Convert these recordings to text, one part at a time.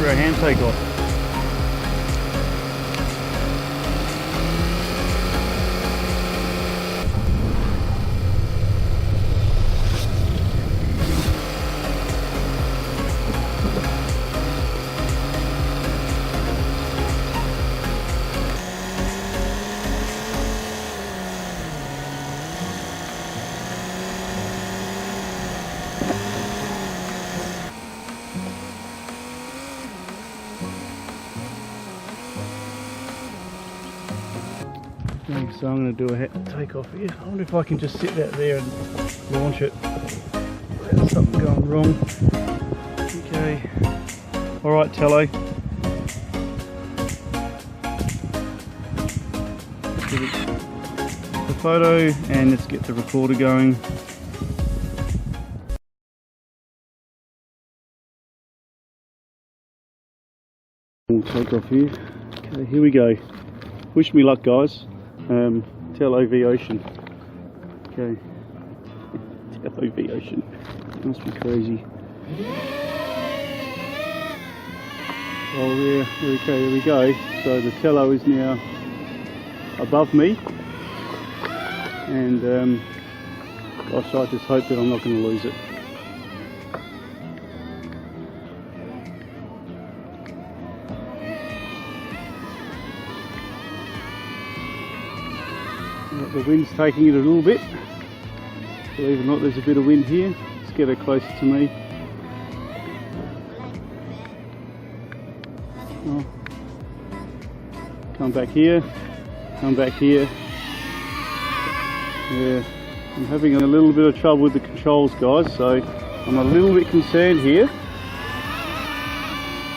for our hand takeoff. Okay, so I'm going to do a takeoff here. I wonder if I can just sit out there and launch it. There's something going wrong. Okay. Alright, Tello. Give it the photo and let's get the recorder going. We'll take off here. Okay, here we go. Wish me luck, guys. Tello v Ocean. Okay. Tello v Ocean. Must be crazy. Oh yeah, okay, there we go. So the Tello is now above me. And gosh, I just hope that I'm not going to lose it. The wind's taking it a little bit. Believe it or not, there's a bit of wind here. Let's get her closer to me. Oh. Come back here. Come back here. Yeah, I'm having a little bit of trouble with the controls, guys, so I'm a little bit concerned here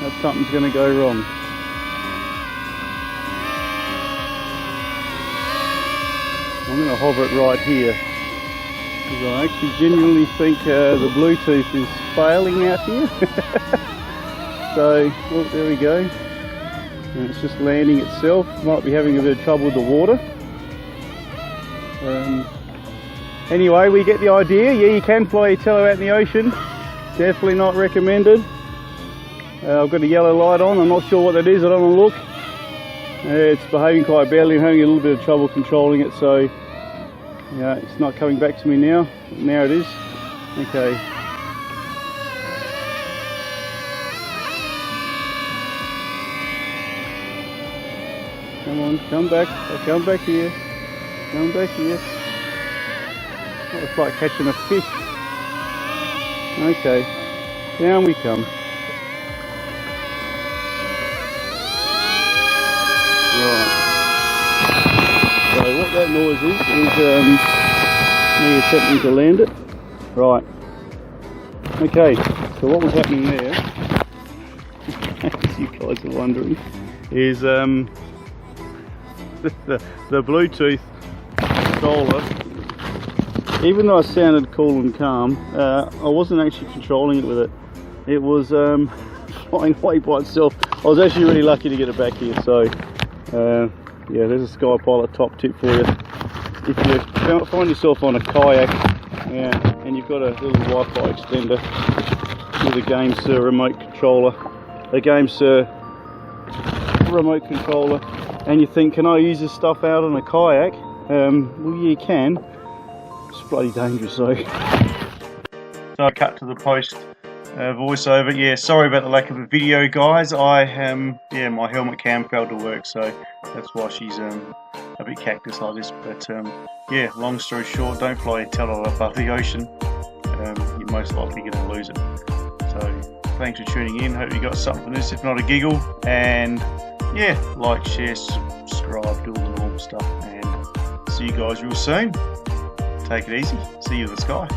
that something's going to go wrong. I'm going to hover it right here because I actually genuinely think the Bluetooth is failing out here. So, oh, there we go. And it's just landing itself. Might be having a bit of trouble with the water. Anyway, we get the idea. Yeah, you can fly your Tello out in the ocean. Definitely not recommended. I've got a yellow light on. I'm not sure what that is. I don't want to look. It's behaving quite badly. I'm having a little bit of trouble controlling it, so yeah, it's not coming back to me now. Now it is. Okay. Come on, come back. I'll come back here. Come back here. Oh, it's like catching a fish. Okay, down we come. Right. So what that noise is me attempting to land it. Right. Okay, so what was happening there, as you guys are wondering, is the Bluetooth controller, even though I sounded cool and calm, I wasn't actually controlling it with it. It was flying away by itself. I was actually really lucky to get it back here, so yeah, there's a Sky Pilot top tip for you. If you find yourself on a kayak, yeah, and you've got a little Wi-Fi extender with a GameSir remote controller, and you think, can I use this stuff out on a kayak? Well, you can. It's bloody dangerous though. So I cut to the post voiceover. Yeah, sorry about the lack of a video, guys. Yeah, my helmet cam failed to work, so that's why she's a bit cactus like this. But yeah, long story short, don't fly your Tello above the ocean. You're most likely going to lose it. So thanks for tuning in. Hope you got something from this, if not a giggle. And yeah, like, share, subscribe, do all the normal stuff. And see you guys real soon. Take it easy. See you in the sky.